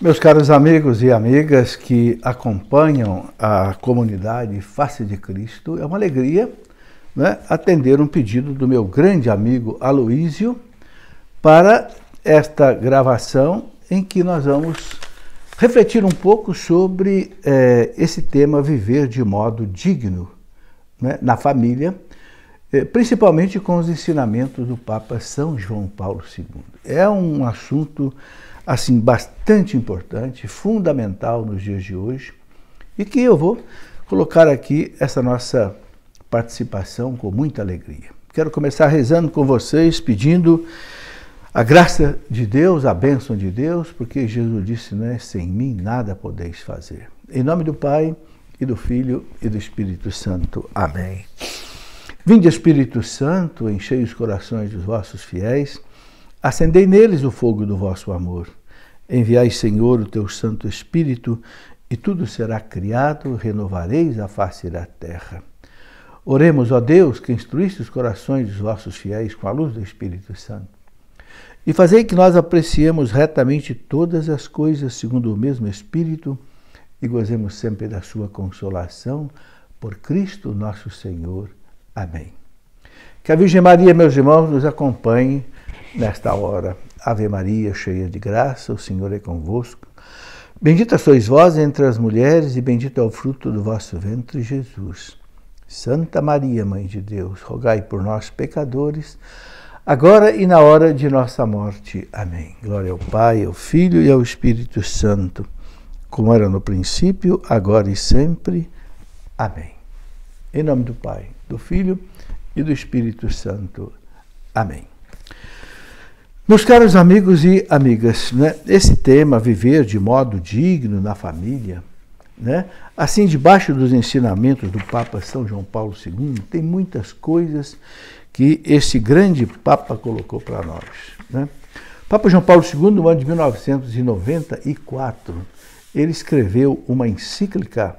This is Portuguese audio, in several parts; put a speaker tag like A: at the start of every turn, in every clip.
A: Meus caros amigos e amigas que acompanham a comunidade Face de Cristo, é uma alegria, né, atender um pedido do meu grande amigo Aloísio para esta gravação em que nós vamos refletir um pouco sobre esse tema viver de modo digno, né, na família, principalmente com os ensinamentos do Papa São João Paulo II. É um assunto assim bastante importante, fundamental nos dias de hoje, e que eu vou colocar aqui essa nossa participação com muita alegria. Quero começar rezando com vocês, pedindo a graça de Deus, a bênção de Deus, porque Jesus disse, né, sem mim nada podeis fazer. Em nome do Pai, e do Filho, e do Espírito Santo. Amém. Vinde, Espírito Santo, enchei os corações dos vossos fiéis, acendei neles o fogo do vosso amor. Enviai, Senhor, o teu Santo Espírito, e tudo será criado, renovareis a face da terra. Oremos, ó Deus, que instruíste os corações dos vossos fiéis com a luz do Espírito Santo. E fazei que nós apreciemos retamente todas as coisas segundo o mesmo Espírito e gozemos sempre da sua consolação, por Cristo nosso Senhor. Amém. Que a Virgem Maria, meus irmãos, nos acompanhe nesta hora. Ave Maria, cheia de graça, o Senhor é convosco. Bendita sois vós entre as mulheres e bendito é o fruto do vosso ventre, Jesus. Santa Maria, Mãe de Deus, rogai por nós, pecadores, agora e na hora de nossa morte. Amém. Glória ao Pai, ao Filho e ao Espírito Santo, como era no princípio, agora e sempre. Amém. Em nome do Pai, do Filho e do Espírito Santo. Amém. Meus caros amigos e amigas, né, esse tema, viver de modo digno na família, né, assim, debaixo dos ensinamentos do Papa São João Paulo II, tem muitas coisas que esse grande Papa colocou para nós. Né? Papa João Paulo II, no ano de 1994, ele escreveu uma encíclica,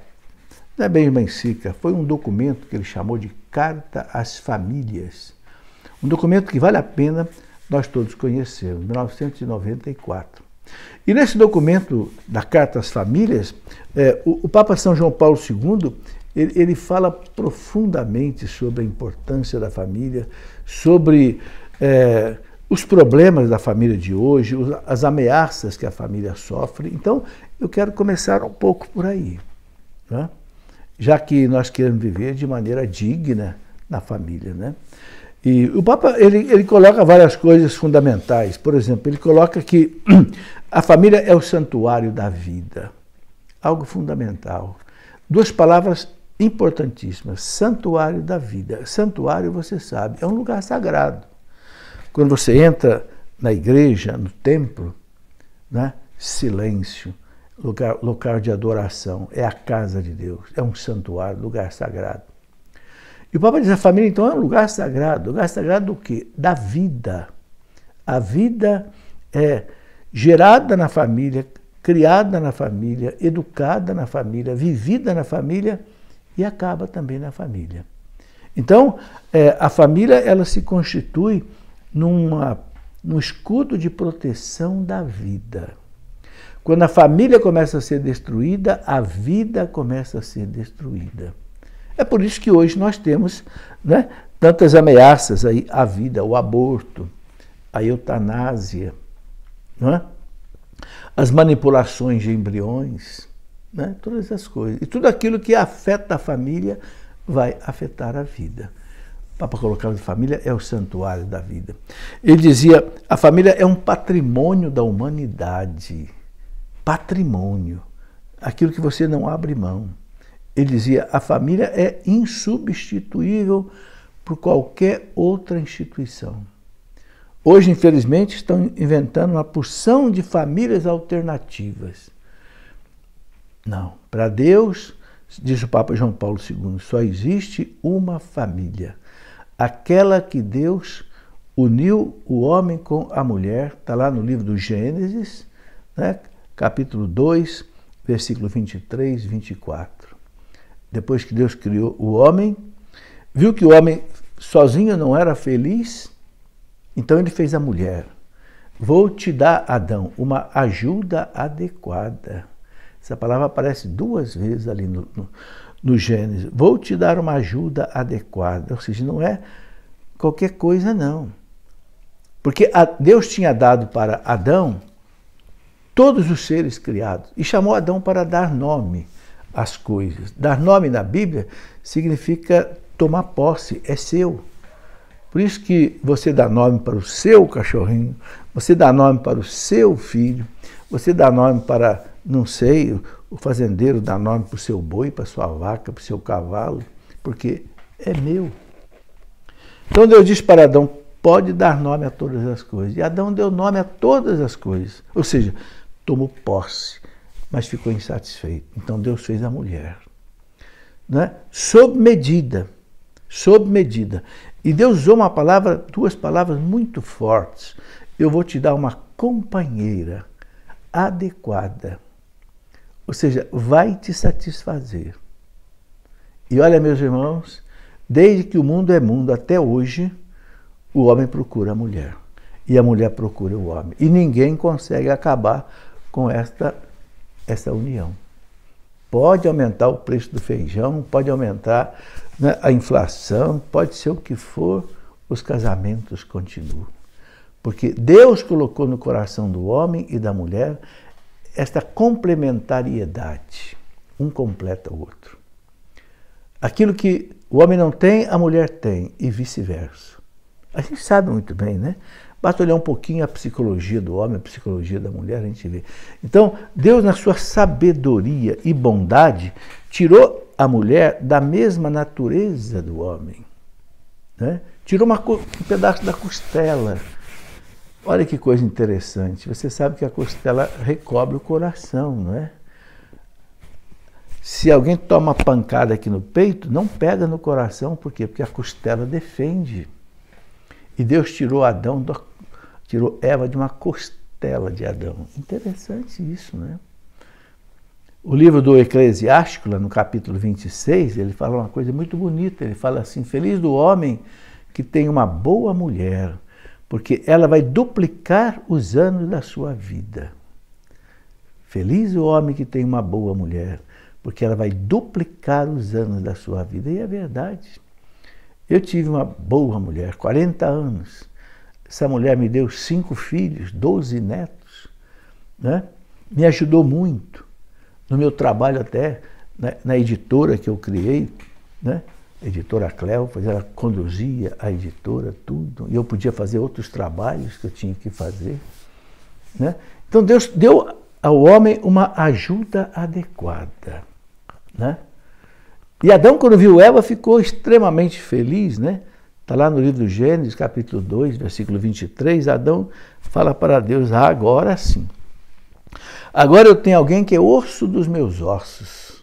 A: não é bem uma encíclica, foi um documento que ele chamou de Carta às Famílias. Um documento que vale a pena nós todos conhecemos, 1994. E nesse documento da Carta às Famílias, o Papa São João Paulo II, ele fala profundamente sobre a importância da família, sobre os problemas da família de hoje, as ameaças que a família sofre. Então, eu quero começar um pouco por aí, né? Já que nós queremos viver de maneira digna na família, né? E o Papa ele coloca várias coisas fundamentais. Por exemplo, ele coloca que a família é o santuário da vida. Algo fundamental. Duas palavras importantíssimas. Santuário da vida. Santuário, você sabe, é um lugar sagrado. Quando você entra na igreja, no templo, né, silêncio, lugar de adoração. É a casa de Deus. É um santuário, lugar sagrado. E o Papa diz, a família, então, é um lugar sagrado. Lugar sagrado do quê? Da vida. A vida é gerada na família, criada na família, educada na família, vivida na família e acaba também na família. Então, a família, ela se constitui num escudo de proteção da vida. Quando a família começa a ser destruída, a vida começa a ser destruída. É por isso que hoje nós temos, né, tantas ameaças aí à vida, o aborto, a eutanásia, né, as manipulações de embriões, né, todas essas coisas. E tudo aquilo que afeta a família vai afetar a vida. O Papa colocava que a família é o santuário da vida. Ele dizia, a família é um patrimônio da humanidade. Patrimônio. Aquilo que você não abre mão. Ele dizia, a família é insubstituível por qualquer outra instituição. Hoje, infelizmente, estão inventando uma porção de famílias alternativas. Não, para Deus, diz o Papa João Paulo II, só existe uma família. Aquela que Deus uniu o homem com a mulher, está lá no livro do Gênesis, né, capítulo 2, versículo 23 e 24. Depois que Deus criou o homem, viu que o homem sozinho não era feliz, então ele fez a mulher. Vou te dar, Adão, uma ajuda adequada. Essa palavra aparece 2 vezes ali no Gênesis. Vou te dar uma ajuda adequada. Ou seja, não é qualquer coisa, não. Porque Deus tinha dado para Adão todos os seres criados e chamou Adão para dar nome às coisas. Dar nome na Bíblia significa tomar posse, é seu. Por isso que você dá nome para o seu cachorrinho, você dá nome para o seu filho, você dá nome para, não sei, o fazendeiro dá nome para o seu boi, para a sua vaca, para o seu cavalo, porque é meu. Então Deus disse para Adão, pode dar nome a todas as coisas. E Adão deu nome a todas as coisas. Ou seja, tomou posse, mas ficou insatisfeito. Então Deus fez a mulher. Né? Sob medida. Sob medida. E Deus usou uma palavra, 2 palavras muito fortes. Eu vou te dar uma companheira adequada. Ou seja, vai te satisfazer. E olha, meus irmãos, desde que o mundo é mundo até hoje, o homem procura a mulher. E a mulher procura o homem. E ninguém consegue acabar com essa união. Pode aumentar o preço do feijão, pode aumentar, né, a inflação, pode ser o que for, os casamentos continuam. Porque Deus colocou no coração do homem e da mulher esta complementariedade. Um completa o outro. Aquilo que o homem não tem, a mulher tem, e vice-versa. A gente sabe muito bem, né? Basta olhar um pouquinho a psicologia do homem, a psicologia da mulher, a gente vê. Então, Deus, na sua sabedoria e bondade, tirou a mulher da mesma natureza do homem. Né? Tirou um pedaço da costela. Olha que coisa interessante. Você sabe que a costela recobre o coração, não é? Se alguém toma uma pancada aqui no peito, não pega no coração. Por quê? Porque a costela defende. E Deus tirou Eva de uma costela de Adão. Interessante isso, né? O livro do Eclesiástico, lá no capítulo 26, ele fala uma coisa muito bonita. Ele fala assim, feliz do homem que tem uma boa mulher, porque ela vai duplicar os anos da sua vida. Feliz o homem que tem uma boa mulher, porque ela vai duplicar os anos da sua vida. E é verdade. Eu tive uma boa mulher, 40 anos. Essa mulher me deu 5 filhos, 12 netos. Né? Me ajudou muito. No meu trabalho até, na editora que eu criei, né? A editora Cleofas, ela conduzia a editora, tudo. E eu podia fazer outros trabalhos que eu tinha que fazer. Né? Então Deus deu ao homem uma ajuda adequada. Né? E Adão, quando viu Eva, ficou extremamente feliz, né? Está lá no livro do Gênesis, capítulo 2, versículo 23, Adão fala para Deus, agora sim. Agora eu tenho alguém que é osso dos meus ossos,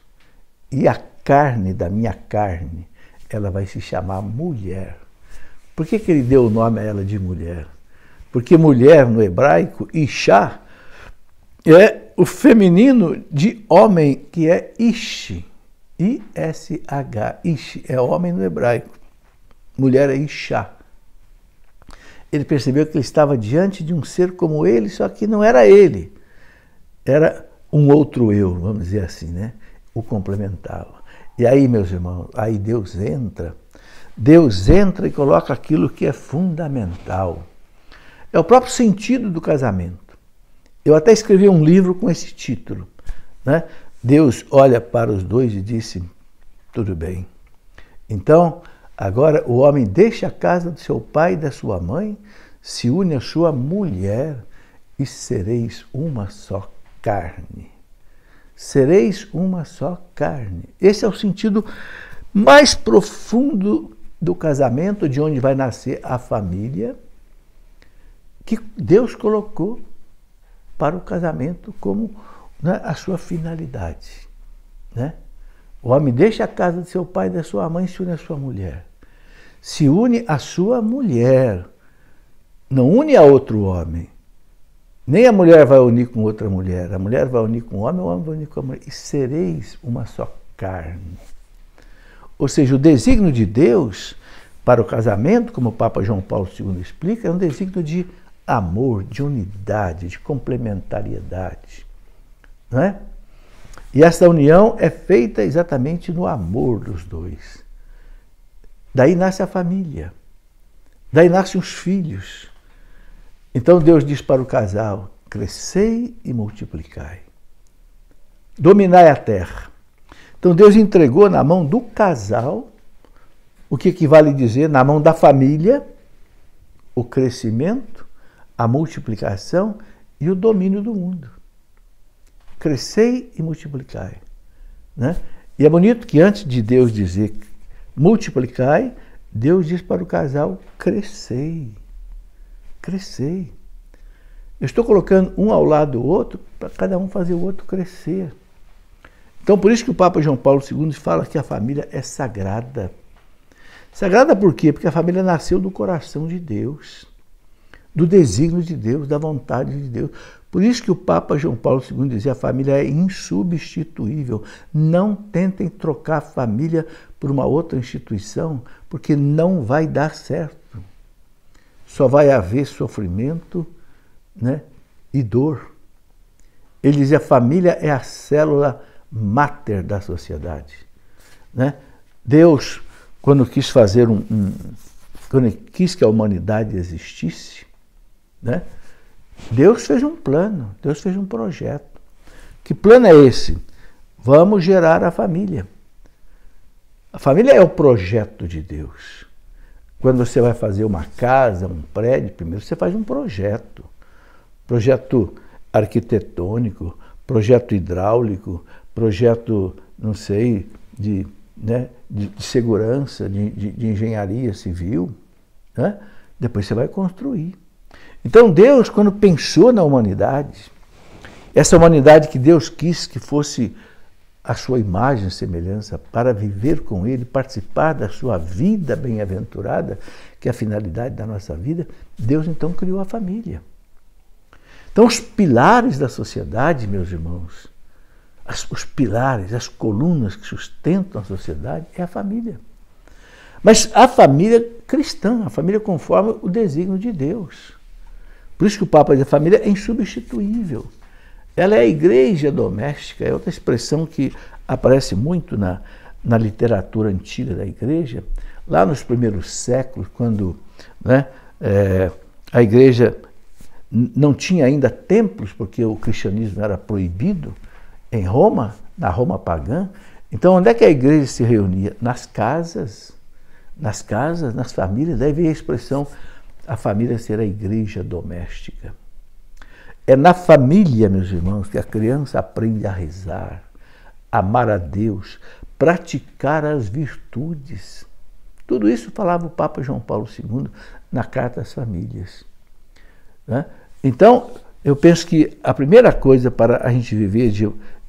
A: e a carne da minha carne, ela vai se chamar mulher. Por que ele deu o nome a ela de mulher? Porque mulher, no hebraico, Ishá, é o feminino de homem, que é Ish. I-S-H, Ish, é homem no hebraico. Mulher é Ishá. Ele percebeu que ele estava diante de um ser como ele, só que não era ele. Era um outro eu, vamos dizer assim, né? O complementava. E aí, meus irmãos, aí Deus entra e coloca aquilo que é fundamental. É o próprio sentido do casamento. Eu até escrevi um livro com esse título, né? Deus olha para os dois e disse, tudo bem. Então, agora o homem deixa a casa do seu pai e da sua mãe, se une à sua mulher e sereis uma só carne. Sereis uma só carne. Esse é o sentido mais profundo do casamento, de onde vai nascer a família, que Deus colocou para o casamento como, né, a sua finalidade. Né? O homem deixa a casa de seu pai e da sua mãe e se une à sua mulher. Se une à sua mulher, não une a outro homem. Nem a mulher vai unir com outra mulher. A mulher vai unir com o homem vai unir com a mulher. E sereis uma só carne. Ou seja, o desígnio de Deus para o casamento, como o Papa João Paulo II explica, é um desígnio de amor, de unidade, de complementariedade. Não é? E essa união é feita exatamente no amor dos dois. Daí nasce a família. Daí nascem os filhos. Então Deus diz para o casal: crescei e multiplicai. Dominai a terra. Então Deus entregou na mão do casal, o que equivale a dizer, na mão da família, o crescimento, a multiplicação e o domínio do mundo. Crescei e multiplicai. Né? E é bonito que antes de Deus dizer multiplicai, Deus diz para o casal: crescei. Crescei. Eu estou colocando um ao lado do outro para cada um fazer o outro crescer. Então, por isso que o Papa João Paulo II fala que a família é sagrada. Sagrada por quê? Porque a família nasceu do coração de Deus, do desígnio de Deus, da vontade de Deus. Por isso que o Papa João Paulo II dizia: a família é insubstituível. Não tentem trocar a família por uma outra instituição, porque não vai dar certo. Só vai haver sofrimento, né, e dor. Ele dizia: a família é a célula máter da sociedade. Né? Deus, quando quis fazer quando quis que a humanidade existisse, né? Deus fez um plano, Deus fez um projeto. Que plano é esse? Vamos gerar a família. A família é o projeto de Deus. Quando você vai fazer uma casa, um prédio, primeiro você faz um projeto. Projeto arquitetônico, projeto hidráulico, projeto, não sei, de segurança, de engenharia civil. Né? Depois você vai construir. Então Deus, quando pensou na humanidade, essa humanidade que Deus quis que fosse a sua imagem e semelhança para viver com Ele, participar da sua vida bem-aventurada, que é a finalidade da nossa vida, Deus então criou a família. Então os pilares da sociedade, meus irmãos, os pilares, as colunas que sustentam a sociedade é a família. Mas a família cristã, a família conforme o desígnio de Deus. Por isso que o Papa diz: a família é insubstituível. Ela é a igreja doméstica, é outra expressão que aparece muito na literatura antiga da igreja. Lá nos primeiros séculos, quando, né, a igreja não tinha ainda templos, porque o cristianismo era proibido em Roma, na Roma pagã. Então, onde é que a igreja se reunia? Nas casas, nas famílias. Daí veio a expressão: a família ser a igreja doméstica. É na família, meus irmãos, que a criança aprende a rezar, amar a Deus, praticar as virtudes. Tudo isso falava o Papa João Paulo II na Carta às Famílias. Né? Então, eu penso que a primeira coisa para a gente viver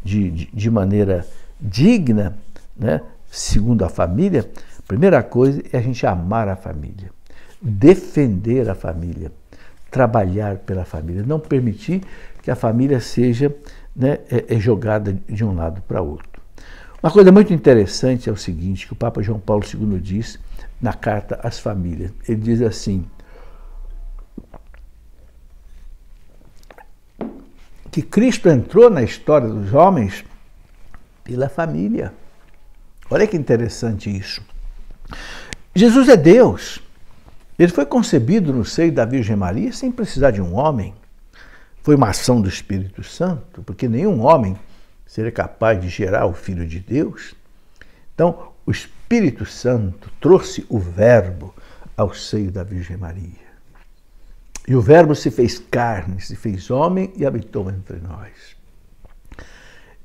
A: de maneira digna, né, segundo a família, a primeira coisa é a gente amar a família, defender a família, trabalhar pela família, não permitir que a família seja, né, jogada de um lado para outro. Uma coisa muito interessante é o seguinte, que o Papa João Paulo II diz na Carta às Famílias. Ele diz assim, que Cristo entrou na história dos homens pela família. Olha que interessante isso. Jesus é Deus. Ele foi concebido no seio da Virgem Maria sem precisar de um homem. Foi uma ação do Espírito Santo, porque nenhum homem seria capaz de gerar o Filho de Deus. Então, o Espírito Santo trouxe o Verbo ao seio da Virgem Maria. E o Verbo se fez carne, se fez homem e habitou entre nós.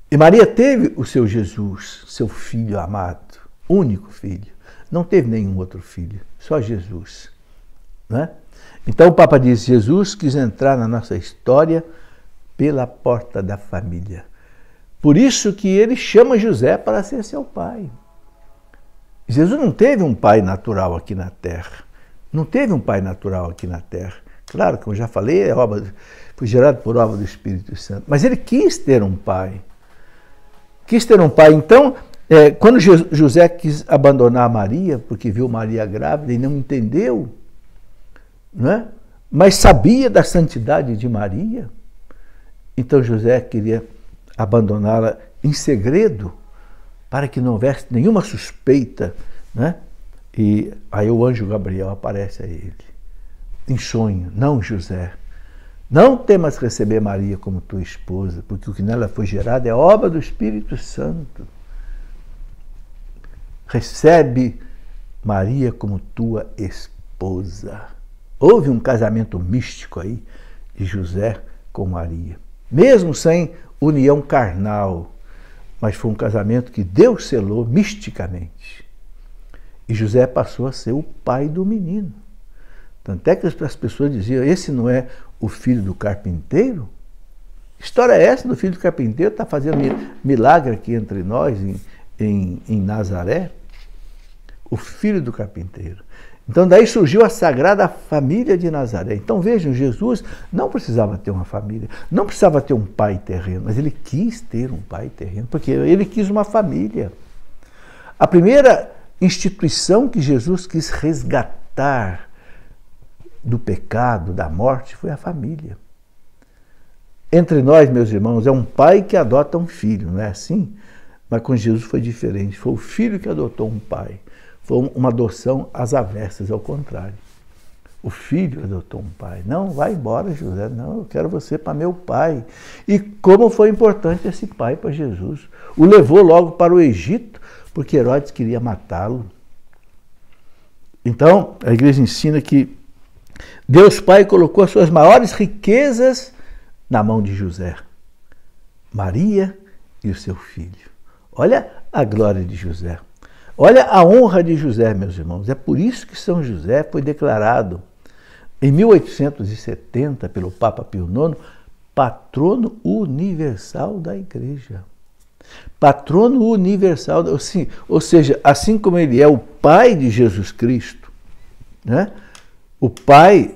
A: E Maria teve o seu Jesus, seu Filho amado, único Filho. Não teve nenhum outro filho, só Jesus. Né? Então o Papa diz, Jesus quis entrar na nossa história pela porta da família. Por isso que ele chama José para ser seu pai. Jesus não teve um pai natural aqui na Terra. Não teve um pai natural aqui na Terra. Claro, como eu já falei, foi gerado por obra do Espírito Santo. Mas ele quis ter um pai. Quis ter um pai. Então, quando José quis abandonar Maria, porque viu Maria grávida e não entendeu, né? mas sabia da santidade de Maria. Então José queria abandoná-la em segredo, para que não houvesse nenhuma suspeita, né? E aí o anjo Gabriel aparece a ele, em sonho: não, José, não temas receber Maria como tua esposa, porque o que nela foi gerado é obra do Espírito Santo. Recebe Maria como tua esposa. Houve um casamento místico aí de José com Maria, mesmo sem união carnal, mas foi um casamento que Deus selou misticamente. E José passou a ser o pai do menino. Tanto é que as pessoas diziam: esse não é o filho do carpinteiro? Que história é essa do filho do carpinteiro? Está fazendo milagre aqui entre nós, em Nazaré? O filho do carpinteiro. Então daí surgiu a Sagrada Família de Nazaré. Então vejam, Jesus não precisava ter uma família, não precisava ter um pai terreno, mas ele quis ter um pai terreno, porque ele quis uma família. A primeira instituição que Jesus quis resgatar do pecado, da morte, foi a família. Entre nós, meus irmãos, é um pai que adota um filho, não é assim? Mas com Jesus foi diferente, foi o filho que adotou um pai. Foi uma adoção às avessas, ao contrário. O filho adotou um pai. Não, vai embora, José. Não, eu quero você para meu pai. E como foi importante esse pai para Jesus. O levou logo para o Egito, porque Herodes queria matá-lo. Então, a igreja ensina que Deus Pai colocou as suas maiores riquezas na mão de José, Maria e o seu filho. Olha a glória de José. Olha a honra de José, meus irmãos. É por isso que São José foi declarado, em 1870, pelo Papa Pio IX, patrono universal da Igreja. Patrono universal, ou seja, assim como ele é o pai de Jesus Cristo, né? O pai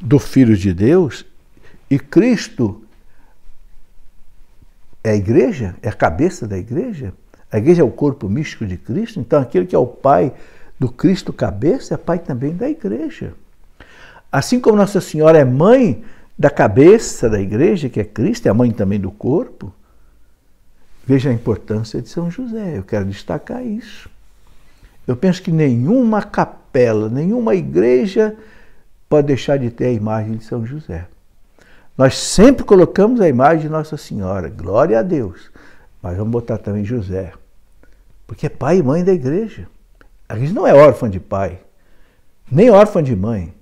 A: do Filho de Deus, e Cristo é a Igreja, é a cabeça da Igreja. A Igreja é o corpo místico de Cristo, então aquele que é o pai do Cristo cabeça é pai também da Igreja. Assim como Nossa Senhora é mãe da cabeça da Igreja, que é Cristo, é a mãe também do corpo, veja a importância de São José. Eu quero destacar isso. Eu penso que nenhuma capela, nenhuma igreja pode deixar de ter a imagem de São José. Nós sempre colocamos a imagem de Nossa Senhora, glória a Deus, mas vamos botar também José, porque é pai e mãe da igreja. A gente não é órfã de pai, nem órfã de mãe.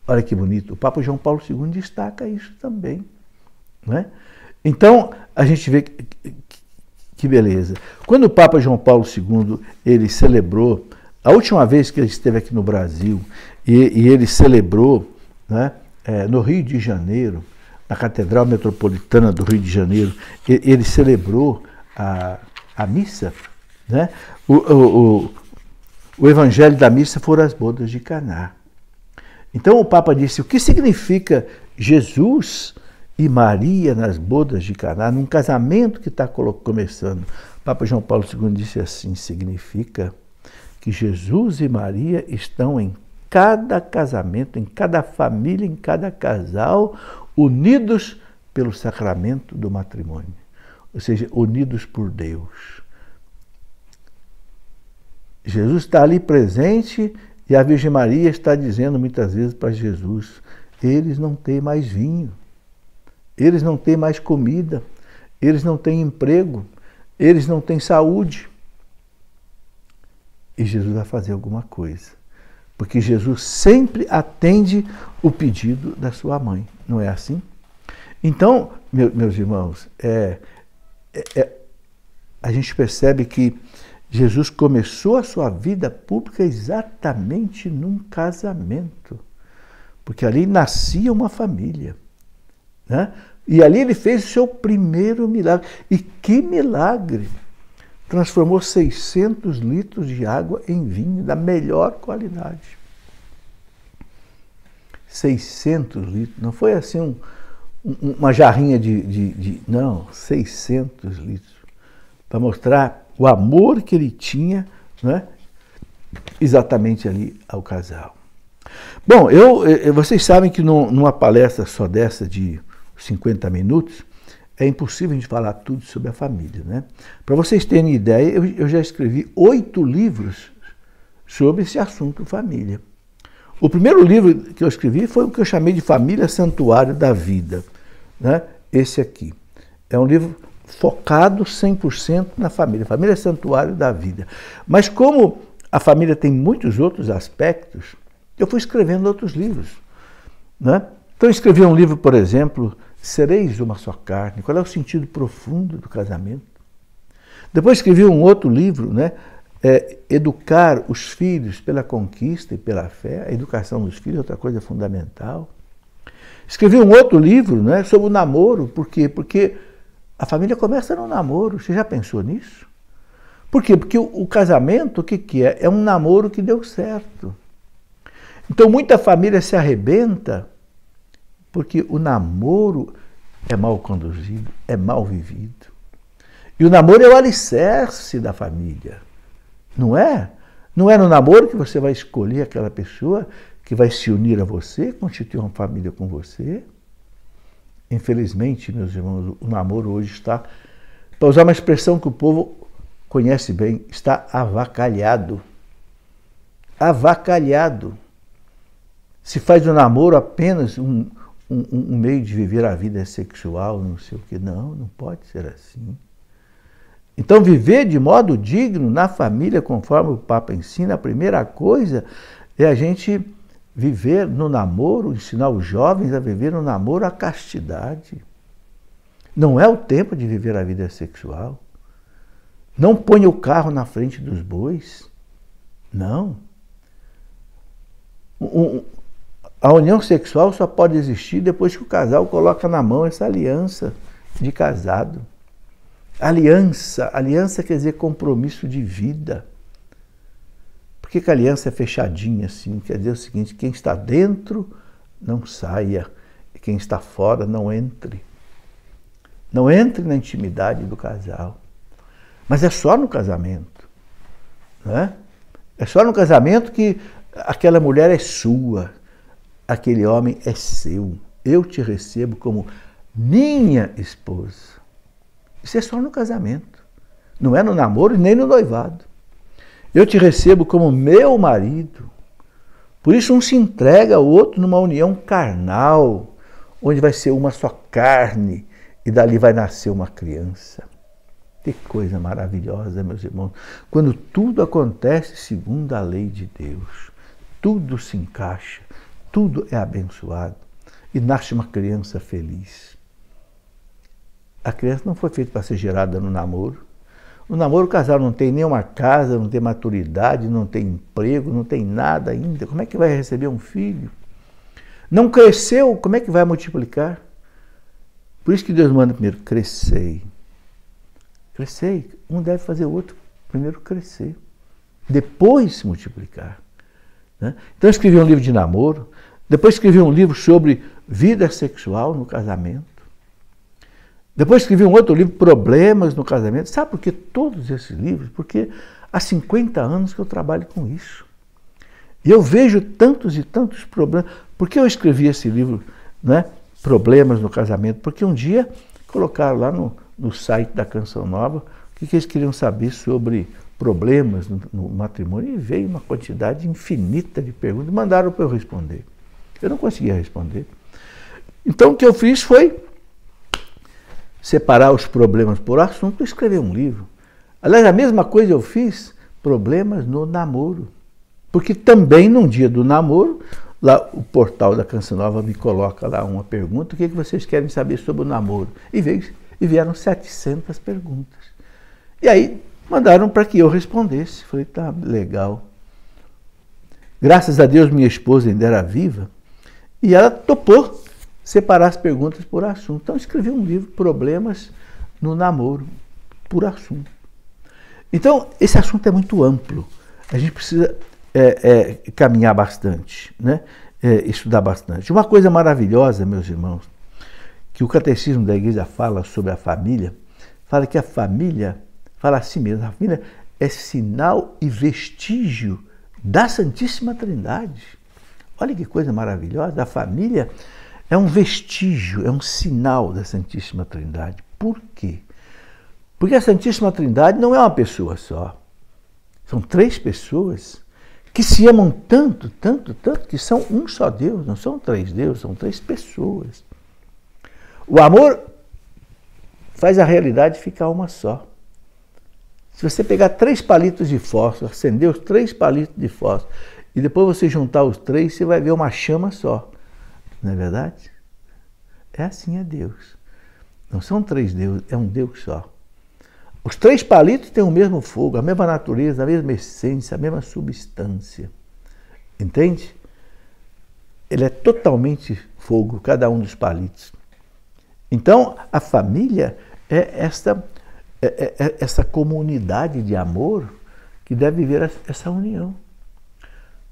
A: Olha que bonito, o Papa João Paulo II destaca isso também, né? Então, a gente vê que beleza. Quando o Papa João Paulo II, ele celebrou, a última vez que ele esteve aqui no Brasil, e ele celebrou, né, no Rio de Janeiro, na Catedral Metropolitana do Rio de Janeiro, ele celebrou a missa, né? O evangelho da missa foram as bodas de Caná. Então o Papa disse: o que significa Jesus e Maria nas bodas de Caná, num casamento que está começando? O Papa João Paulo II disse assim: significa que Jesus e Maria estão em cada casamento, em cada família, em cada casal, unidos pelo sacramento do matrimônio, ou seja, unidos por Deus. Jesus está ali presente e a Virgem Maria está dizendo muitas vezes para Jesus: eles não têm mais vinho, eles não têm mais comida, eles não têm emprego, eles não têm saúde. E Jesus vai fazer alguma coisa, porque Jesus sempre atende o pedido da sua mãe, não é assim? Então, meus irmãos, a gente percebe que Jesus começou a sua vida pública exatamente num casamento, porque ali nascia uma família, né? E ali ele fez o seu primeiro milagre. E que milagre! Transformou 600 litros de água em vinho da melhor qualidade. 600 litros, não foi assim uma jarrinha não, 600 litros, para mostrar o amor que ele tinha, né, exatamente ali ao casal. Bom, vocês sabem que numa palestra só dessa de 50 minutos, é impossível a gente falar tudo sobre a família, né? Para vocês terem ideia, eu já escrevi 8 livros sobre esse assunto família. O primeiro livro que eu escrevi foi o que eu chamei de Família Santuário da Vida, né? Esse aqui. É um livro focado 100% na família, Família Santuário da Vida. Mas como a família tem muitos outros aspectos, eu fui escrevendo outros livros, né? Então eu escrevi um livro, por exemplo, Sereis uma só carne, qual é o sentido profundo do casamento? Depois escrevi um outro livro, né? Educar os filhos pela conquista e pela fé. A educação dos filhos é outra coisa fundamental. Escrevi um outro livro, né, sobre o namoro. Por quê? Porque a família começa no namoro. Você já pensou nisso? Por quê? Porque o casamento, o que é? É um namoro que deu certo. Então muita família se arrebenta porque o namoro é mal conduzido, é mal vivido. E o namoro é o alicerce da família. Não é? Não é no namoro que você vai escolher aquela pessoa que vai se unir a você, constituir uma família com você. Infelizmente, meus irmãos, o namoro hoje está, para usar uma expressão que o povo conhece bem, está avacalhado. Avacalhado. Se faz do namoro apenas um meio de viver a vida sexual, não sei o que. Não pode ser assim. Então, viver de modo digno na família, conforme o Papa ensina, a primeira coisa é a gente viver no namoro, ensinar os jovens a viver no namoro a castidade. Não é o tempo de viver a vida sexual. Não ponha o carro na frente dos bois. Não. A união sexual só pode existir depois que o casal coloca na mão essa aliança de casado. Aliança quer dizer compromisso de vida. Por que a aliança é fechadinha assim? Quer dizer o seguinte, quem está dentro não saia, e quem está fora não entre. Não entre na intimidade do casal. Mas é só no casamento, né? É só no casamento que aquela mulher é sua, aquele homem é seu. Eu te recebo como minha esposa. Isso é só no casamento. Não é no namoro nem no noivado. Eu te recebo como meu marido. Por isso um se entrega ao outro numa união carnal, onde vai ser uma só carne e dali vai nascer uma criança. Que coisa maravilhosa, meus irmãos. Quando tudo acontece segundo a lei de Deus. Tudo se encaixa, tudo é abençoado e nasce uma criança feliz. A criança não foi feita para ser gerada no namoro. No namoro, o casal não tem nenhuma casa, não tem maturidade, não tem emprego, não tem nada ainda. Como é que vai receber um filho? Não cresceu, como é que vai multiplicar? Por isso que Deus manda primeiro, crescei. Crescei. Um deve fazer o outro. Primeiro crescer. Depois se multiplicar. Né? Então eu escrevi um livro de namoro. Depois escrevi um livro sobre vida sexual no casamento. Depois escrevi um outro livro, Problemas no Casamento. Sabe por que todos esses livros? Porque há 50 anos que eu trabalho com isso. E eu vejo tantos e tantos problemas. Por que eu escrevi esse livro, né? Problemas no Casamento? Porque um dia colocaram lá no site da Canção Nova o que eles queriam saber sobre problemas no matrimônio. E veio uma quantidade infinita de perguntas. Mandaram para eu responder. Eu não conseguia responder. Então o que eu fiz foi separar os problemas por assunto e escrever um livro. Aliás, a mesma coisa eu fiz, problemas no namoro. Porque também, num dia do namoro, lá o portal da Canção Nova me coloca lá uma pergunta, o que vocês querem saber sobre o namoro? E vieram 700 perguntas. E aí mandaram para que eu respondesse. Falei, tá legal. Graças a Deus minha esposa ainda era viva e ela topou separar as perguntas por assunto. Então, eu escrevi um livro, Problemas no Namoro, por assunto. Então, esse assunto é muito amplo. A gente precisa caminhar bastante, né? Estudar bastante. Uma coisa maravilhosa, meus irmãos, que o Catecismo da Igreja fala sobre a família, fala que a família, fala assim mesmo, a família é sinal e vestígio da Santíssima Trindade. Olha que coisa maravilhosa, a família é um vestígio, é um sinal da Santíssima Trindade. Por quê? Porque a Santíssima Trindade não é uma pessoa só. São 3 pessoas que se amam tanto, tanto, tanto, que são um só Deus, não são 3 deuses, são 3 pessoas. O amor faz a realidade ficar uma só. Se você pegar 3 palitos de fósforo, acender os 3 palitos de fósforo, e depois você juntar os 3, você vai ver uma chama só. Não é verdade? É assim a Deus. Não são 3 deuses, é um Deus só. Os 3 palitos têm o mesmo fogo, a mesma natureza, a mesma essência, a mesma substância. Entende? Ele é totalmente fogo, cada um dos palitos. Então, a família é essa comunidade de amor que deve viver essa união.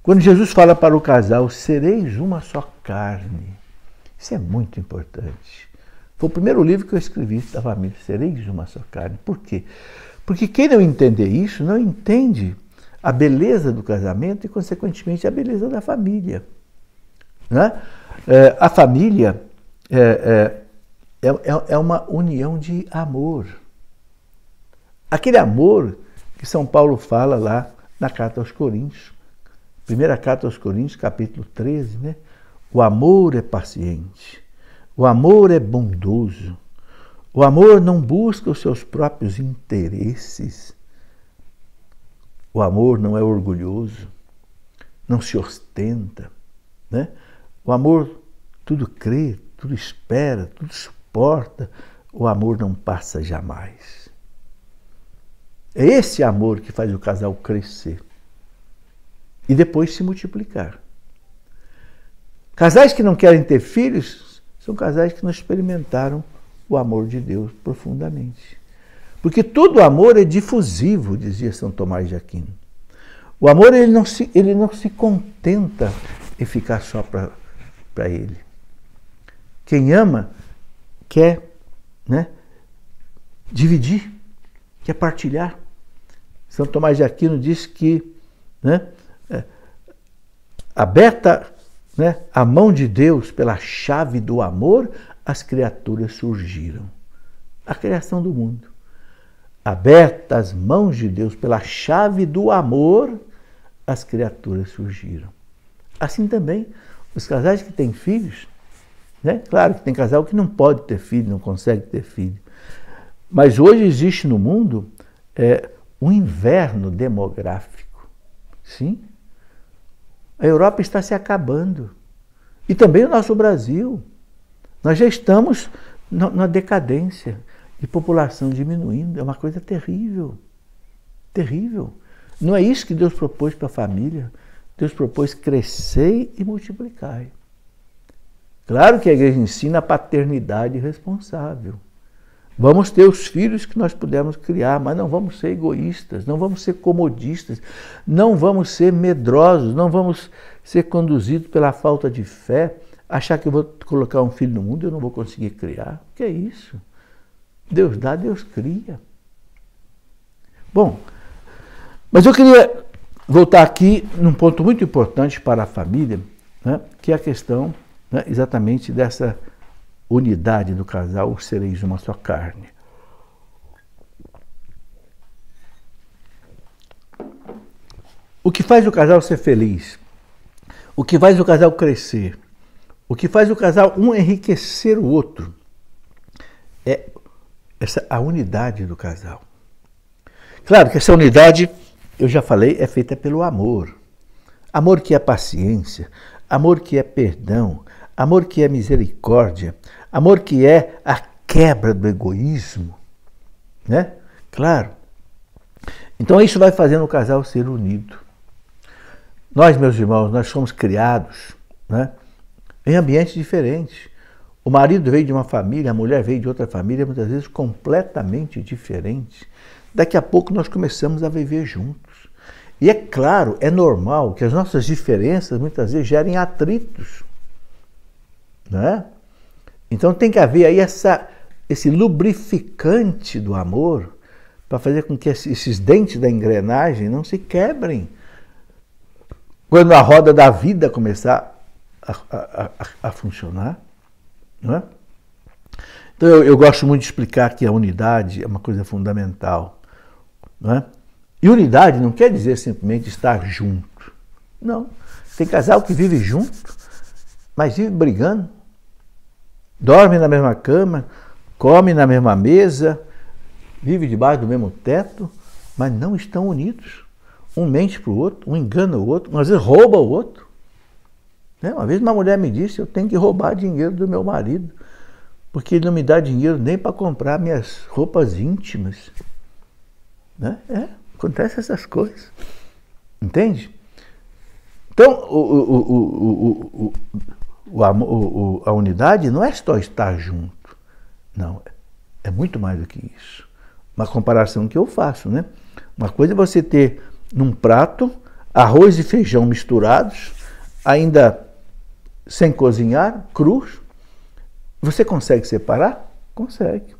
A: Quando Jesus fala para o casal, sereis uma só carne, isso é muito importante. Foi o primeiro livro que eu escrevi da família, sereis uma só carne. Por quê? Porque quem não entender isso, não entende a beleza do casamento e, consequentemente, a beleza da família. Né? A família é uma união de amor. Aquele amor que São Paulo fala lá na Carta aos Coríntios, primeira Carta aos Coríntios, capítulo 13, né? O amor é paciente, o amor é bondoso, o amor não busca os seus próprios interesses, o amor não é orgulhoso, não se ostenta, né? O amor tudo crê, tudo espera, tudo suporta, o amor não passa jamais. É esse amor que faz o casal crescer e depois se multiplicar. Casais que não querem ter filhos são casais que não experimentaram o amor de Deus profundamente. Porque todo amor é difusivo, dizia São Tomás de Aquino. O amor ele não se contenta em ficar só para ele. Quem ama quer, né, dividir, quer partilhar. São Tomás de Aquino diz que, né, aberta, né, a mão de Deus pela chave do amor, as criaturas surgiram. A criação do mundo. Abertas as mãos de Deus pela chave do amor, as criaturas surgiram. Assim também, os casais que têm filhos, né? Claro que tem casal que não pode ter filho, não consegue ter filho. Mas hoje existe no mundo um inverno demográfico. Sim. A Europa está se acabando. E também o nosso Brasil. Nós já estamos na decadência de população diminuindo. É uma coisa terrível. Terrível. Não é isso que Deus propôs para a família. Deus propôs crescer e multiplicar. Claro que a igreja ensina a paternidade responsável. Vamos ter os filhos que nós pudermos criar, mas não vamos ser egoístas, não vamos ser comodistas, não vamos ser medrosos, não vamos ser conduzidos pela falta de fé, achar que eu vou colocar um filho no mundo e eu não vou conseguir criar. O que é isso? Deus dá, Deus cria. Bom, mas eu queria voltar aqui num ponto muito importante para a família, né, que é a questão, né, exatamente dessa unidade do casal, sereis uma só carne. O que faz o casal ser feliz? O que faz o casal crescer? O que faz o casal um enriquecer o outro? É a unidade do casal. Claro que essa unidade, eu já falei, é feita pelo amor. Amor que é paciência, amor que é perdão, amor que é misericórdia, amor que é a quebra do egoísmo, né? Claro. Então isso vai fazendo o casal ser unido. Nós, meus irmãos, nós somos criados, né, em ambientes diferentes. O marido veio de uma família, a mulher veio de outra família, muitas vezes completamente diferentes. Daqui a pouco nós começamos a viver juntos. E é claro, é normal que as nossas diferenças muitas vezes gerem atritos, né? Então tem que haver aí esse lubrificante do amor para fazer com que esses dentes da engrenagem não se quebrem. Quando a roda da vida começar a funcionar, não é? Então eu gosto muito de explicar que a unidade é uma coisa fundamental, não é? E unidade não quer dizer simplesmente estar junto, não. Tem casal que vive junto, mas vive brigando, dorme na mesma cama, come na mesma mesa, vive debaixo do mesmo teto, mas não estão unidos. Um mente para o outro, um engana o outro, às vezes rouba o outro. Uma vez uma mulher me disse, eu tenho que roubar dinheiro do meu marido, porque ele não me dá dinheiro nem para comprar minhas roupas íntimas. Acontece essas coisas. Entende? Então, a unidade não é só estar junto. Não, é muito mais do que isso. Uma comparação que eu faço, né? Uma coisa é você ter num prato arroz e feijão misturados, ainda sem cozinhar, crus. Você consegue separar? Consegue.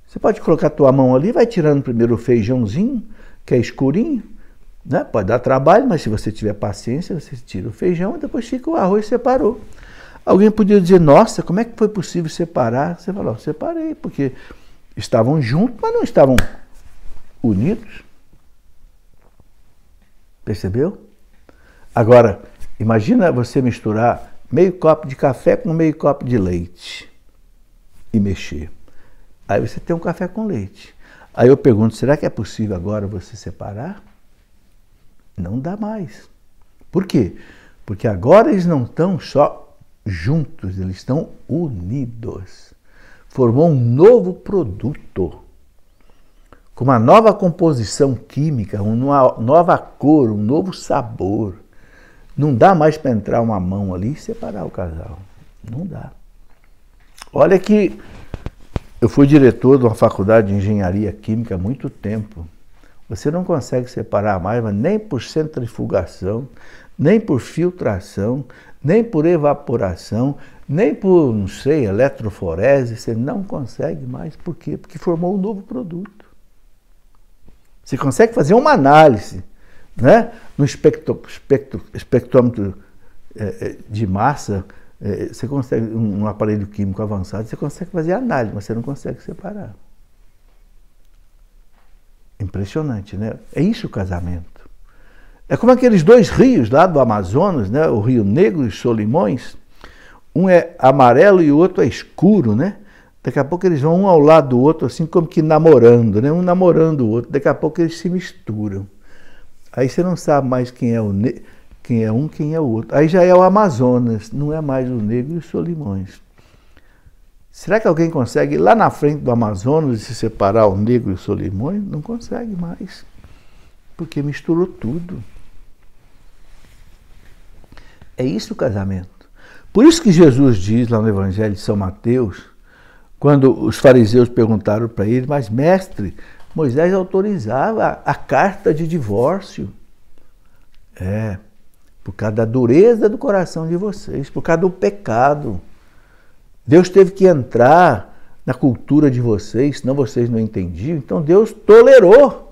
A: Você pode colocar a tua mão ali, vai tirando primeiro o feijãozinho, que é escurinho, né? Pode dar trabalho, mas se você tiver paciência, você tira o feijão e depois fica o arroz separou. Alguém podia dizer, nossa, como é que foi possível separar? Você falou, separei, porque estavam juntos, mas não estavam unidos. Percebeu? Agora, imagina você misturar meio copo de café com meio copo de leite e mexer. Aí você tem um café com leite. Aí eu pergunto, será que é possível agora você separar? Não dá mais. Por quê? Porque agora eles não estão só juntos, eles estão unidos. Formou um novo produto, com uma nova composição química, uma nova cor, um novo sabor. Não dá mais para entrar uma mão ali e separar o casal. Não dá. Olha que eu fui diretor de uma faculdade de engenharia química há muito tempo. Você não consegue separar mais, mas nem por centrifugação, nem por filtração, nem por evaporação, nem por, não sei, eletroforese. Você não consegue mais. Por quê? Porque formou um novo produto. Você consegue fazer uma análise, né? No espectrômetro de massa, você consegue, um aparelho químico avançado, você consegue fazer análise, mas você não consegue separar. Impressionante, né? É isso o casamento. É como aqueles dois rios lá do Amazonas, né? O Rio Negro e o Solimões. Um é amarelo e o outro é escuro, né? Daqui a pouco eles vão um ao lado do outro, assim como que namorando, né? Um namorando o outro. Daqui a pouco eles se misturam. Aí você não sabe mais quem é quem é um, quem é o outro. Aí já é o Amazonas, não é mais o Negro e os Solimões. Será que alguém consegue ir lá na frente do Amazonas e se separar o Negro e os Solimões? Não consegue mais, porque misturou tudo. É isso o casamento. Por isso que Jesus diz lá no Evangelho de São Mateus, quando os fariseus perguntaram para ele, mas mestre, Moisés autorizava a carta de divórcio. Por causa da dureza do coração de vocês, por causa do pecado. Deus teve que entrar na cultura de vocês, senão vocês não entendiam. Então Deus tolerou.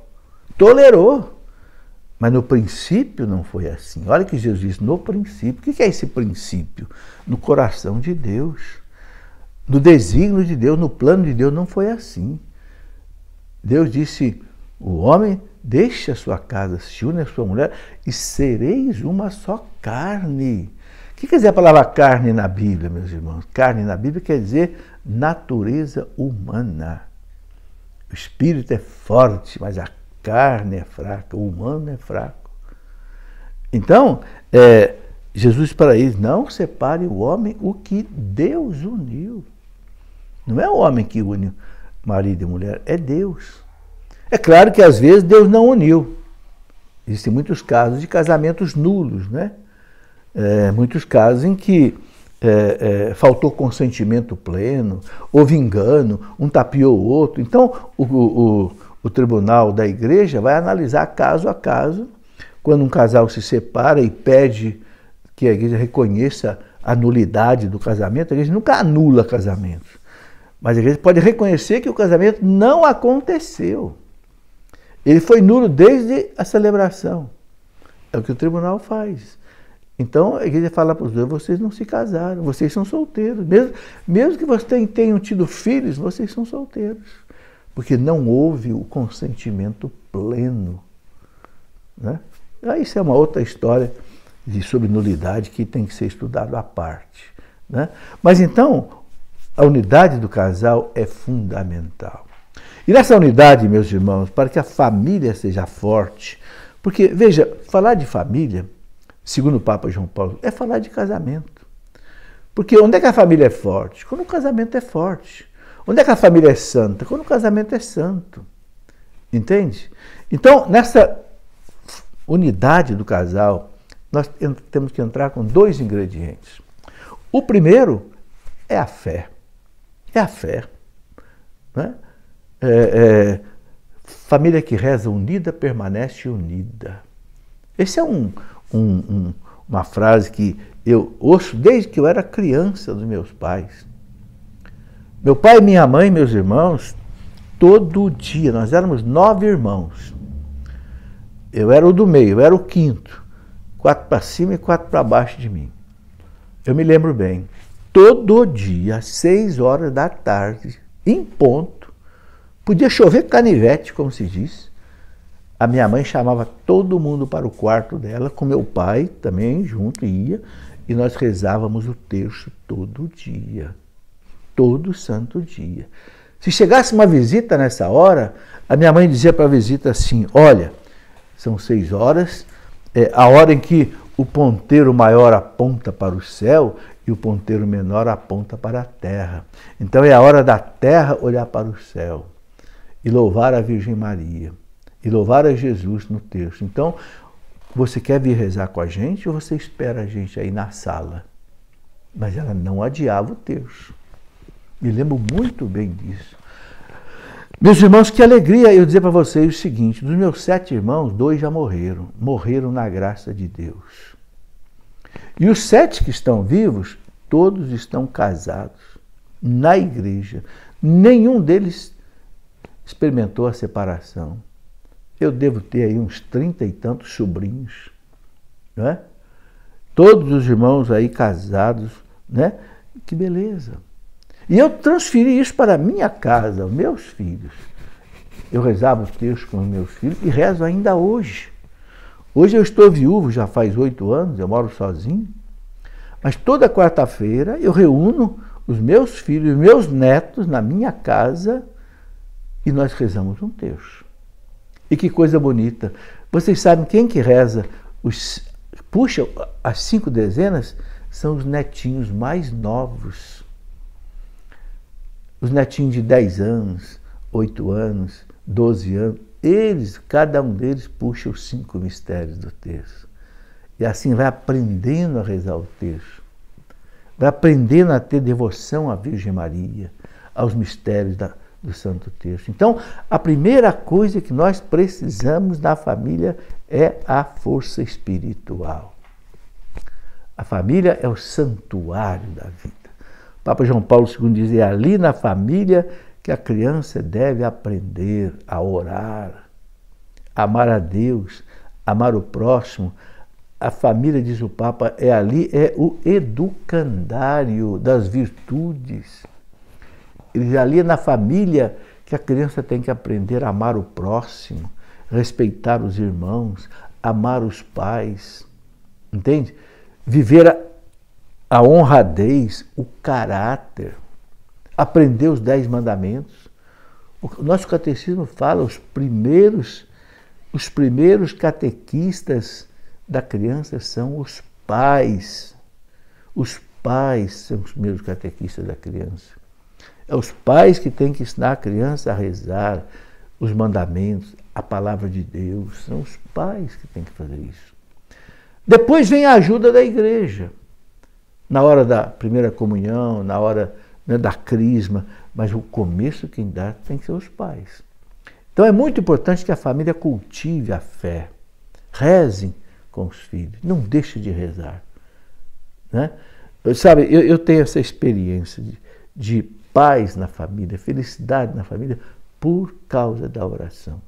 A: Mas no princípio não foi assim. Olha o que Jesus disse, no princípio. O que é esse princípio? No coração de Deus. No desígnio de Deus, no plano de Deus, não foi assim. Deus disse, o homem deixa a sua casa, se une a sua mulher e sereis uma só carne. O que quer dizer a palavra carne na Bíblia, meus irmãos? Carne na Bíblia quer dizer natureza humana. O espírito é forte, mas a carne é fraca, o humano é fraco. Então, Jesus para eles, não separe o homem o que Deus uniu. Não é o homem que une marido e mulher, é Deus. É claro que às vezes Deus não uniu. Existem muitos casos de casamentos nulos, né? Muitos casos em que faltou consentimento pleno, houve engano, um tapeou o outro. Então, o tribunal da igreja vai analisar caso a caso. Quando um casal se separa e pede que a igreja reconheça a nulidade do casamento, a igreja nunca anula casamento. Mas a igreja pode reconhecer que o casamento não aconteceu. Ele foi nulo desde a celebração. É o que o tribunal faz. Então a igreja fala para os dois, vocês não se casaram, vocês são solteiros. Mesmo que vocês tenham tido filhos, vocês são solteiros. Porque não houve o consentimento pleno. Né? Isso é uma outra história sobre nulidade que tem que ser estudado à parte. Né? Mas então, a unidade do casal é fundamental. E nessa unidade, meus irmãos, para que a família seja forte, porque, veja, falar de família, segundo o Papa João Paulo, é falar de casamento. Porque onde é que a família é forte? Quando o casamento é forte. Onde é que a família é santa? Quando o casamento é santo. Entende? Então, nessa unidade do casal, nós temos que entrar com dois ingredientes. O primeiro é a fé. É a fé. Né? Família que reza unida permanece unida. Essa é uma frase que eu ouço desde que eu era criança dos meus pais. Meu pai, minha mãe, meus irmãos, todo dia, nós éramos 9 irmãos. Eu era o do meio, eu era o quinto. 4 para cima e 4 para baixo de mim. Eu me lembro bem. Todo dia, às 6 horas da tarde, em ponto, podia chover canivete, como se diz. A minha mãe chamava todo mundo para o quarto dela, com meu pai também junto, ia, e nós rezávamos o terço todo dia. Todo santo dia. Se chegasse uma visita nessa hora, a minha mãe dizia para a visita assim, olha, são 6 horas, a hora em que o ponteiro maior aponta para o céu e o ponteiro menor aponta para a terra. Então é a hora da terra olhar para o céu e louvar a Virgem Maria e louvar a Jesus no terço. Então, você quer vir rezar com a gente ou você espera a gente aí na sala? Mas ela não adiava o terço. Me lembro muito bem disso. Meus irmãos, que alegria eu dizer para vocês o seguinte, dos meus 7 irmãos, 2 já morreram. Morreram na graça de Deus. E os 7 que estão vivos, todos estão casados na igreja. Nenhum deles experimentou a separação. Eu devo ter aí uns 30 e tantos sobrinhos. Né? Todos os irmãos aí casados. Né? Que beleza. E eu transferi isso para a minha casa, meus filhos. Eu rezava os textos com os meus filhos e rezo ainda hoje. Hoje eu estou viúvo, já faz 8 anos, eu moro sozinho. Mas toda quarta-feira eu reúno os meus filhos, meus netos na minha casa e nós rezamos um terço. E que coisa bonita. Vocês sabem quem que reza, puxa as 5 dezenas? São os netinhos mais novos. Os netinhos de 10 anos, 8 anos, 12 anos, cada um deles puxa os 5 mistérios do terço. E assim vai aprendendo a rezar o terço. Vai aprendendo a ter devoção à Virgem Maria, aos mistérios do Santo Terço. Então, a primeira coisa que nós precisamos na família é a força espiritual. A família é o santuário da vida. Papa João Paulo II diz, é ali na família que a criança deve aprender a orar, a amar a Deus, amar o próximo. A família, diz o Papa, é o educandário das virtudes. Ali é na família que a criança tem que aprender a amar o próximo, respeitar os irmãos, amar os pais, entende? Viver a honradez, o caráter, aprender os 10 mandamentos. O nosso catecismo fala, os primeiros catequistas da criança são os pais. Os pais são os primeiros catequistas da criança. É os pais que têm que ensinar a criança a rezar os mandamentos, a palavra de Deus. São os pais que têm que fazer isso. Depois vem a ajuda da igreja. Na hora da primeira comunhão, na hora, né, da crisma, mas o começo quem dá tem que ser os pais. Então é muito importante que a família cultive a fé, rezem com os filhos, não deixe de rezar. Né? Sabe, eu tenho essa experiência de paz na família, felicidade na família, por causa da oração.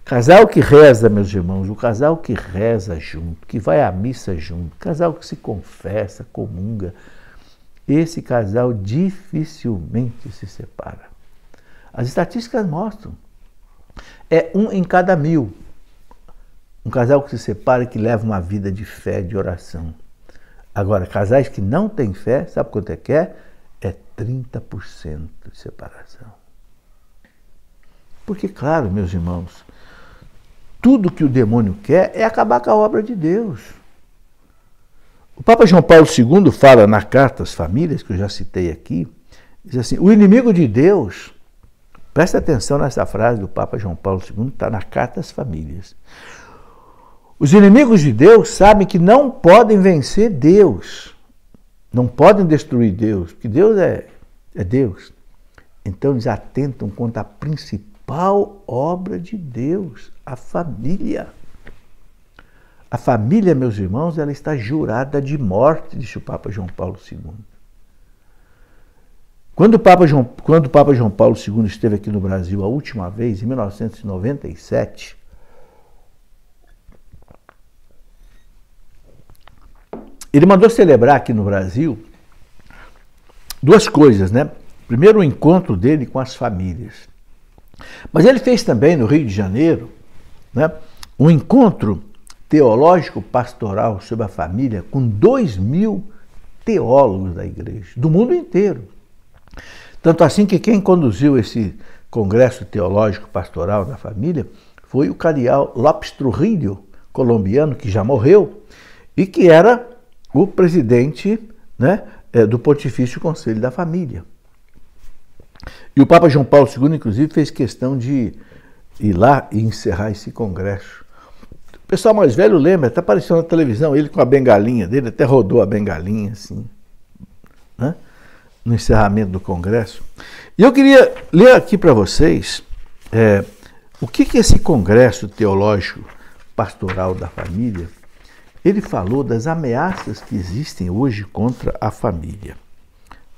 A: Casal que reza, meus irmãos, o casal que reza junto, que vai à missa junto, casal que se confessa, comunga, esse casal dificilmente se separa. As estatísticas mostram. É 1 em cada 1000. Um casal que se separa e que leva uma vida de fé, de oração. Agora, casais que não têm fé, sabe quanto é que é? É 30% de separação. Porque, claro, meus irmãos, tudo que o demônio quer é acabar com a obra de Deus. O Papa João Paulo II fala na Carta às Famílias, que eu já citei aqui, diz assim, o inimigo de Deus, presta atenção nessa frase do Papa João Paulo II, está na Carta às Famílias. Os inimigos de Deus sabem que não podem vencer Deus, não podem destruir Deus, porque Deus é Deus. Então eles atentam contra a principal obra de Deus, a família. A família, meus irmãos, ela está jurada de morte, disse o Papa João Paulo II. Quando o Papa João Paulo II esteve aqui no Brasil a última vez, em 1997, ele mandou celebrar aqui no Brasil 2 coisas, né? Primeiro, o encontro dele com as famílias. Mas ele fez também no Rio de Janeiro, né, um encontro teológico pastoral sobre a família com 2.000 teólogos da igreja, do mundo inteiro. Tanto assim que quem conduziu esse congresso teológico pastoral da família foi o cardeal López Trujillo, colombiano, que já morreu, e que era o presidente, né, do Pontifício Conselho da Família. E o Papa João Paulo II, inclusive, fez questão de ir lá e encerrar esse congresso. O pessoal mais velho lembra, está aparecendo na televisão, ele com a bengalinha dele, até rodou a bengalinha, assim, né, no encerramento do congresso. E eu queria ler aqui para vocês o que esse congresso teológico pastoral da família, ele falou das ameaças que existem hoje contra a família,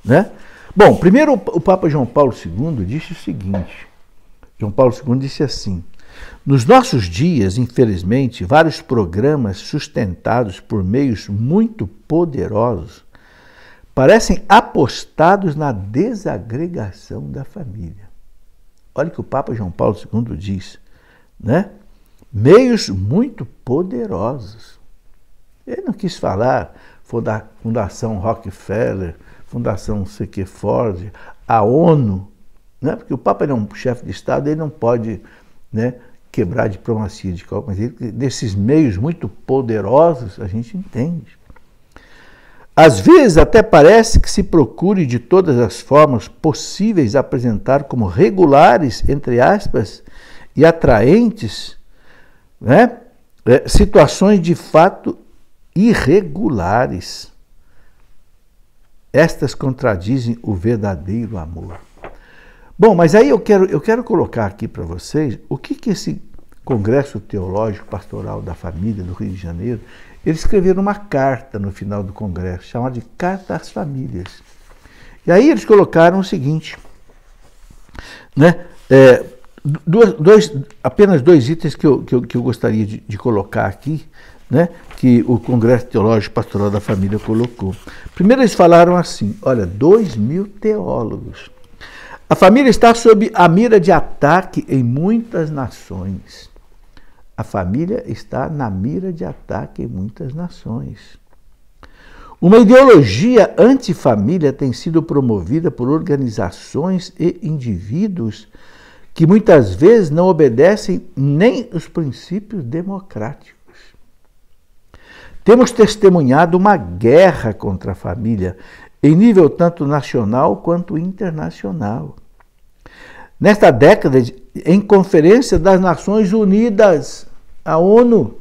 A: né? Bom, primeiro o Papa João Paulo II disse o seguinte, João Paulo II disse assim, nos nossos dias, infelizmente, vários programas sustentados por meios muito poderosos parecem apostados na desagregação da família. Olha o que o Papa João Paulo II diz, né? Meios muito poderosos. Ele não quis falar Fundação Rockefeller, Fundação C.Q. Ford, a ONU, né? Porque o Papa é um chefe de Estado, ele não pode, né, quebrar a diplomacia de qualquer maneira. Desses meios muito poderosos, a gente entende. Às vezes até parece que se procure de todas as formas possíveis apresentar como regulares, entre aspas, e atraentes, né, situações de fato irregulares. Estas contradizem o verdadeiro amor. Bom, mas aí eu quero colocar aqui para vocês o que esse Congresso Teológico Pastoral da Família do Rio de Janeiro, eles escreveram uma carta no final do congresso, chamada de Carta às Famílias. E aí eles colocaram o seguinte, né? Apenas 2 itens que eu gostaria de colocar aqui, né, que o Congresso Teológico Pastoral da Família colocou. Primeiro eles falaram assim, olha, 2.000 teólogos. A família está sob a mira de ataque em muitas nações. A família está na mira de ataque em muitas nações. Uma ideologia antifamília tem sido promovida por organizações e indivíduos que muitas vezes não obedecem nem os princípios democráticos. Temos testemunhado uma guerra contra a família, em nível tanto nacional quanto internacional. Nesta década, em Conferência das Nações Unidas, a ONU,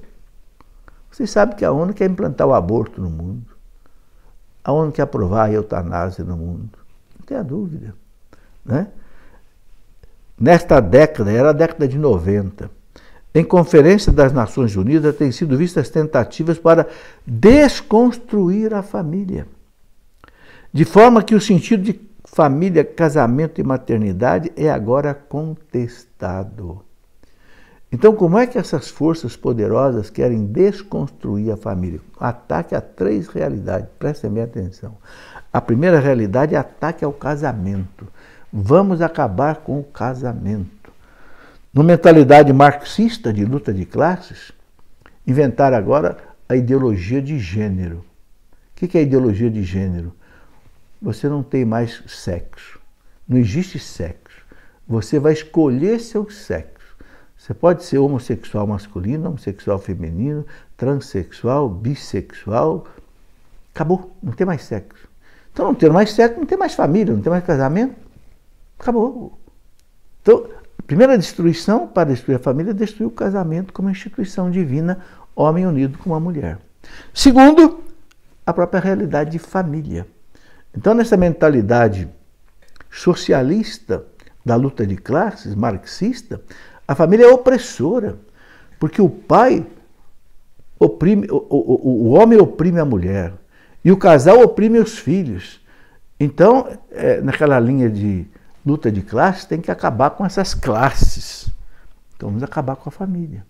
A: vocês sabem que a ONU quer implantar o aborto no mundo. A ONU quer aprovar a eutanásia no mundo. Não tenha dúvida, né? Nesta década, era a década de 90, em Conferência das Nações Unidas, têm sido vistas tentativas para desconstruir a família, de forma que o sentido de família, casamento e maternidade é agora contestado. Então, como é que essas forças poderosas querem desconstruir a família? Ataque a 3 realidades, prestem bem atenção. A primeira realidade é ataque ao casamento. Vamos acabar com o casamento. Numa mentalidade marxista de luta de classes, inventaram agora a ideologia de gênero. O que é a ideologia de gênero? Você não tem mais sexo. Não existe sexo. Você vai escolher seu sexo. Você pode ser homossexual masculino, homossexual feminino, transexual, bissexual. Acabou, não tem mais sexo. Então, não tendo mais sexo, não tem mais família, não tem mais casamento. Acabou. Então, a primeira destruição para destruir a família é destruir o casamento como instituição divina, homem unido com uma mulher. Segundo, a própria realidade de família. Então, nessa mentalidade socialista da luta de classes, marxista, a família é opressora, porque o pai oprime, o homem oprime a mulher e o casal oprime os filhos. Então, naquela linha de luta de classes, tem que acabar com essas classes. Então, vamos acabar com a família.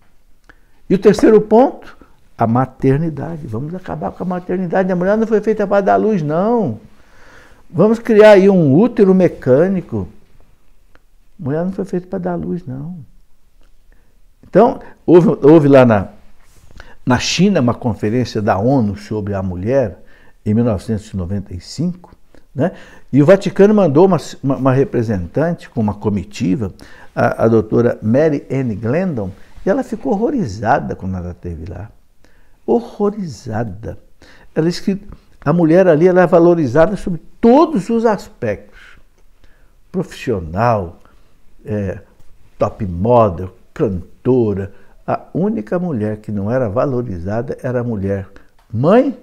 A: E o terceiro ponto, a maternidade. Vamos acabar com a maternidade. A mulher não foi feita para dar luz, não. Vamos criar aí um útero mecânico. A mulher não foi feita para dar luz, não. Então, houve lá na China uma conferência da ONU sobre a mulher, em 1995, né? E o Vaticano mandou uma representante com uma comitiva, a doutora Mary Ann Glendon, e ela ficou horrorizada quando ela esteve lá. Horrorizada. Ela disse que a mulher ali ela é valorizada sobre todos os aspectos. Profissional, top model, cantora. A única mulher que não era valorizada era a mulher mãe,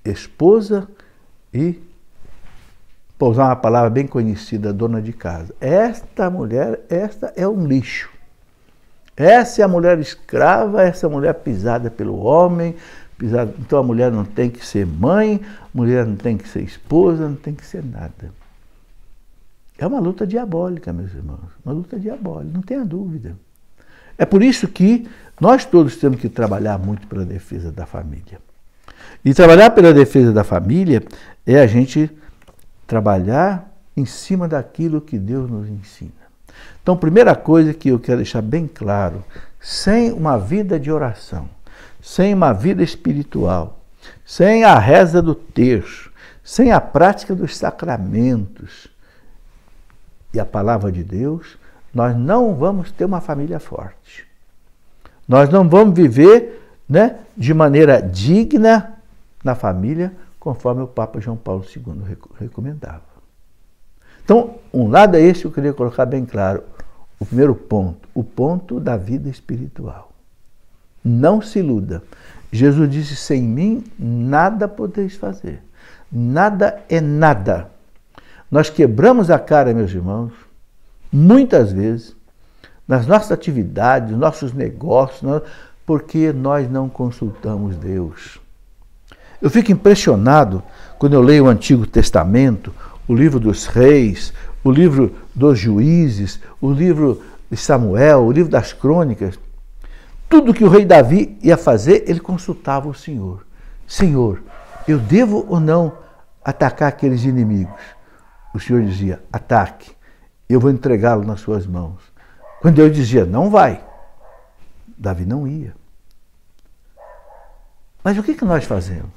A: esposa e, para usar uma palavra bem conhecida, dona de casa. Esta mulher, esta é um lixo. Essa é a mulher escrava, essa mulher pisada pelo homem. Então a mulher não tem que ser mãe, a mulher não tem que ser esposa, não tem que ser nada. É uma luta diabólica, meus irmãos. Uma luta diabólica, não tenha dúvida. É por isso que nós todos temos que trabalhar muito pela defesa da família. E trabalhar pela defesa da família é a gente trabalhar em cima daquilo que Deus nos ensina. Então, primeira coisa que eu quero deixar bem claro, sem uma vida de oração, sem uma vida espiritual, sem a reza do terço, sem a prática dos sacramentos e a palavra de Deus, nós não vamos ter uma família forte. Nós não vamos viver, né, de maneira digna na família, conforme o Papa João Paulo II recomendava. Então, um lado é esse que eu queria colocar bem claro. O primeiro ponto, o ponto da vida espiritual. Não se iluda. Jesus disse, sem mim nada podeis fazer. Nada é nada. Nós quebramos a cara, meus irmãos, muitas vezes, nas nossas atividades, nos nossos negócios, porque nós não consultamos Deus. Eu fico impressionado quando eu leio o Antigo Testamento, o livro dos reis, o livro dos juízes, o livro de Samuel, o livro das crônicas. Tudo que o rei Davi ia fazer, ele consultava o Senhor. Senhor, eu devo ou não atacar aqueles inimigos? O Senhor dizia, ataque, eu vou entregá-lo nas suas mãos. Quando Deus dizia, não vai, Davi não ia. Mas o que nós fazemos?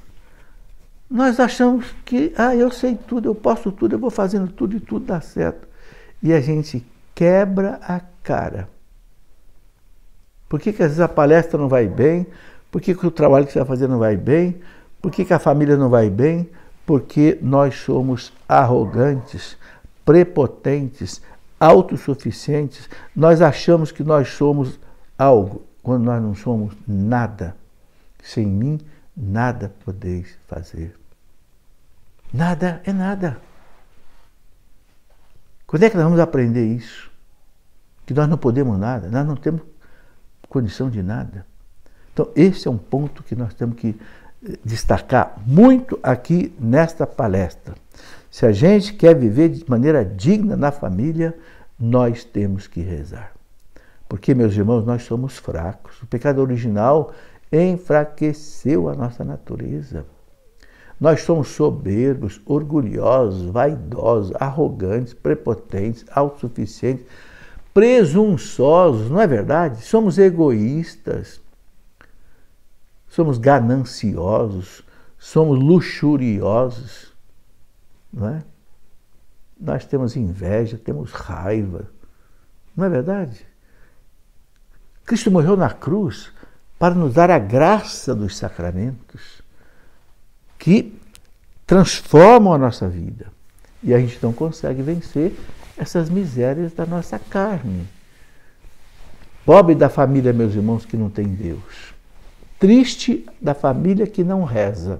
A: Nós achamos que, eu sei tudo, eu posso tudo, eu vou fazendo tudo e tudo dá certo. E a gente quebra a cara. Por que às vezes a palestra não vai bem? Por que o trabalho que você vai fazer não vai bem? Por que a família não vai bem? Porque nós somos arrogantes, prepotentes, autossuficientes. Nós achamos que nós somos algo, quando nós não somos nada. Sem mim, nada podeis fazer. Nada é nada. Quando é que nós vamos aprender isso? Que nós não podemos nada, nós não temos condição de nada. Então, esse é um ponto que nós temos que destacar muito aqui nesta palestra. Se a gente quer viver de maneira digna na família, nós temos que rezar. Porque, meus irmãos, nós somos fracos. O pecado original enfraqueceu a nossa natureza. Nós somos soberbos, orgulhosos, vaidosos, arrogantes, prepotentes, autossuficientes, presunçosos, não é verdade? Somos egoístas, somos gananciosos, somos luxuriosos, não é? Nós temos inveja, temos raiva, não é verdade? Cristo morreu na cruz para nos dar a graça dos sacramentos que transformam a nossa vida. E a gente não consegue vencer essas misérias da nossa carne. Pobre da família, meus irmãos, que não tem Deus. Triste da família que não reza.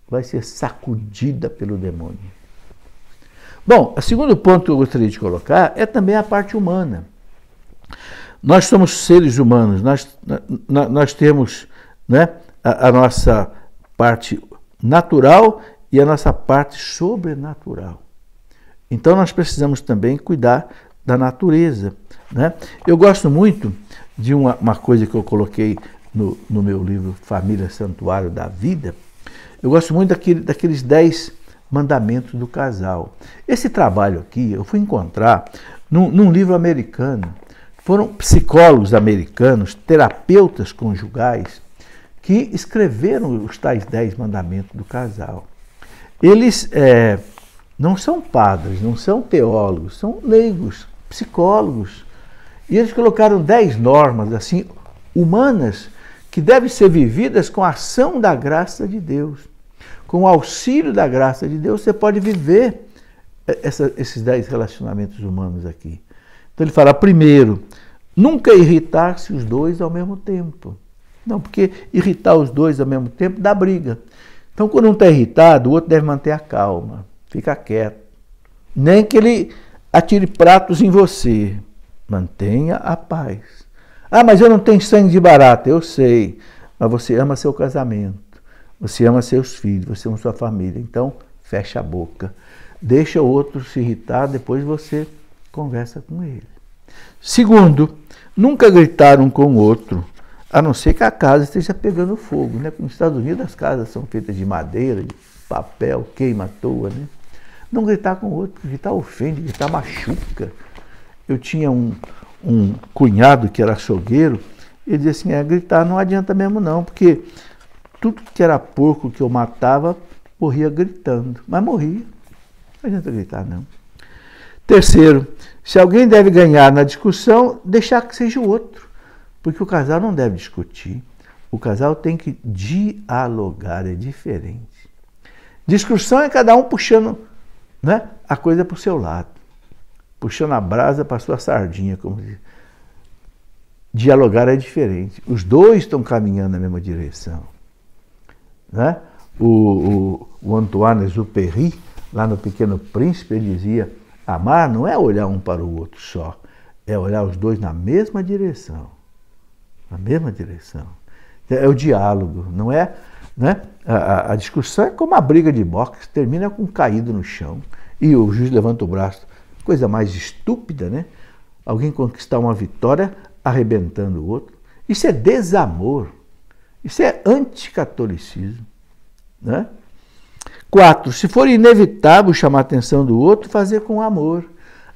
A: Vai ser sacudida pelo demônio. Bom, o segundo ponto que eu gostaria de colocar é também a parte humana. Nós somos seres humanos, nós temos, né, a nossa parte natural e a nossa parte sobrenatural. Então nós precisamos também cuidar da natureza, né? Eu gosto muito de uma coisa que eu coloquei no meu livro Família Santuário da Vida. Eu gosto muito daqueles 10 mandamentos do casal. Esse trabalho aqui eu fui encontrar num livro americano. Foram psicólogos americanos, terapeutas conjugais, que escreveram os tais 10 mandamentos do casal. Eles não são padres, não são teólogos, são leigos, psicólogos. E eles colocaram 10 normas assim humanas que devem ser vividas com a ação da graça de Deus. Com o auxílio da graça de Deus, você pode viver esses 10 relacionamentos humanos aqui. Então ele fala, primeiro, nunca irritar-se os dois ao mesmo tempo. Não, porque irritar os dois ao mesmo tempo dá briga. Então, quando um está irritado, o outro deve manter a calma, fica quieto. Nem que ele atire pratos em você. Mantenha a paz. Ah, mas eu não tenho sangue de barata. Eu sei, mas você ama seu casamento, você ama seus filhos, você ama sua família. Então, fecha a boca. Deixa o outro se irritar, depois você conversa com ele. Segundo, nunca gritar um com o outro, a não ser que a casa esteja pegando fogo, né? Nos Estados Unidos as casas são feitas de madeira, de papel, queima à toa, né? Não gritar com o outro, gritar ofende, gritar machuca. Eu tinha um cunhado que era açougueiro, ele dizia assim, gritar não adianta mesmo não, porque tudo que era porco que eu matava, morria gritando, mas morria. Não adianta gritar não. Terceiro, se alguém deve ganhar na discussão, deixar que seja o outro. Porque o casal não deve discutir. O casal tem que dialogar, é diferente. Discussão é cada um puxando, né, a coisa para o seu lado. Puxando a brasa para a sua sardinha, como diz. Dialogar é diferente. Os dois estão caminhando na mesma direção. Né? O Antoine Exupéry, lá no Pequeno Príncipe, ele dizia, amar não é olhar um para o outro só, é olhar os dois na mesma direção. Na mesma direção. É o diálogo, não é? Né? A discussão é como a briga de boxe, termina com um caído no chão e o juiz levanta o braço. Coisa mais estúpida, né? Alguém conquistar uma vitória arrebentando o outro. Isso é desamor. Isso é anticatolicismo. Né? 4. Se for inevitável chamar a atenção do outro, fazer com amor.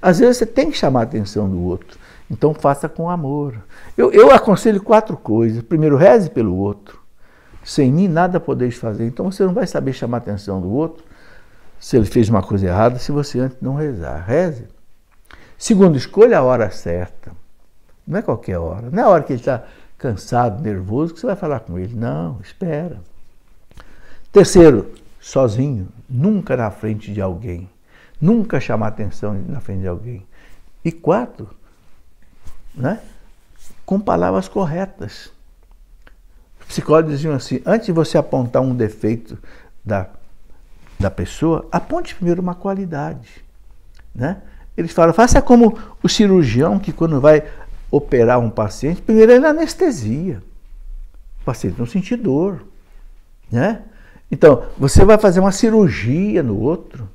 A: Às vezes você tem que chamar a atenção do outro. Então faça com amor. Eu aconselho 4 coisas. Primeiro, reze pelo outro. Sem mim nada podeis fazer. Então você não vai saber chamar a atenção do outro se ele fez uma coisa errada, se você antes não rezar. Reze. Segundo, escolha a hora certa. Não é qualquer hora. Não é a hora que ele está cansado, nervoso, que você vai falar com ele. Não, espera. Terceiro, sozinho. Nunca na frente de alguém. Nunca chamar atenção na frente de alguém. E 4, né? Com palavras corretas. Os psicólogos diziam assim, antes de você apontar um defeito da pessoa, aponte primeiro uma qualidade. Né? Eles falam, faça como o cirurgião que quando vai operar um paciente, primeiro ele anestesia. O paciente não sentir dor. Né? Então, você vai fazer uma cirurgia no outro,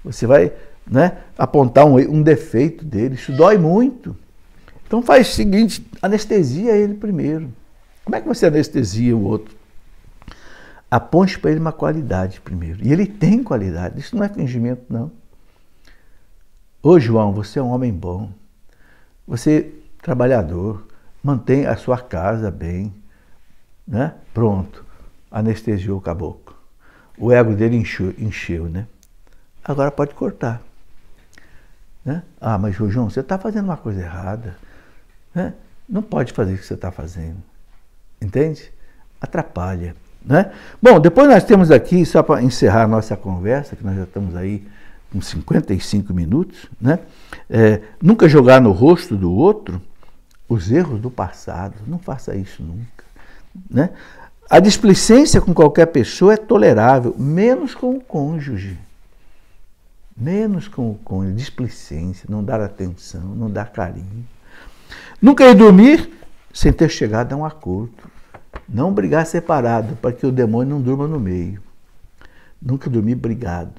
A: você vai, né, apontar um defeito dele, isso dói muito. Então faz o seguinte, anestesia ele primeiro. Como é que você anestesia o outro? Aponte para ele uma qualidade primeiro. E ele tem qualidade, isso não é fingimento, não. Ô João, você é um homem bom, você é trabalhador, mantém a sua casa bem, né? Pronto, anestesiou o caboclo. O ego dele encheu, né? Agora pode cortar. Né? Ah, mas João, você está fazendo uma coisa errada. Né? Não pode fazer o que você está fazendo. Entende? Atrapalha. Né? Bom, depois nós temos aqui, só para encerrar a nossa conversa, que nós já estamos aí com 55 minutos, né? Nunca jogar no rosto do outro os erros do passado. Não faça isso nunca. Né? A displicência com qualquer pessoa é tolerável, menos com o cônjuge. Menos com o cônjuge. Displicência, não dar atenção, não dar carinho. Nunca ir dormir sem ter chegado a um acordo. Não brigar separado, para que o demônio não durma no meio. Nunca dormir brigado.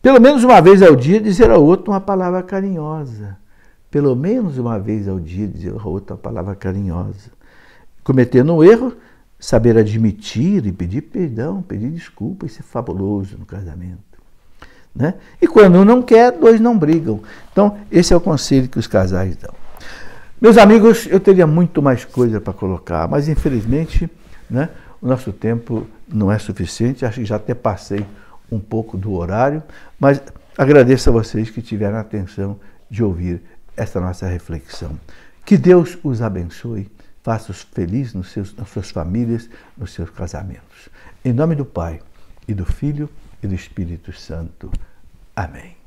A: Pelo menos uma vez ao dia dizer ao outro uma palavra carinhosa. Pelo menos uma vez ao dia dizer ao outro uma palavra carinhosa. Cometendo um erro, saber admitir e pedir perdão, pedir desculpa, isso é fabuloso no casamento. Né? E quando um não quer, dois não brigam. Então, esse é o conselho que os casais dão. Meus amigos, eu teria muito mais coisa para colocar, mas infelizmente, né, o nosso tempo não é suficiente, acho que já até passei um pouco do horário, mas agradeço a vocês que tiveram a atenção de ouvir esta nossa reflexão. Que Deus os abençoe, faça-os felizes nas suas famílias, nos seus casamentos. Em nome do Pai, e do Filho, e do Espírito Santo. Amém.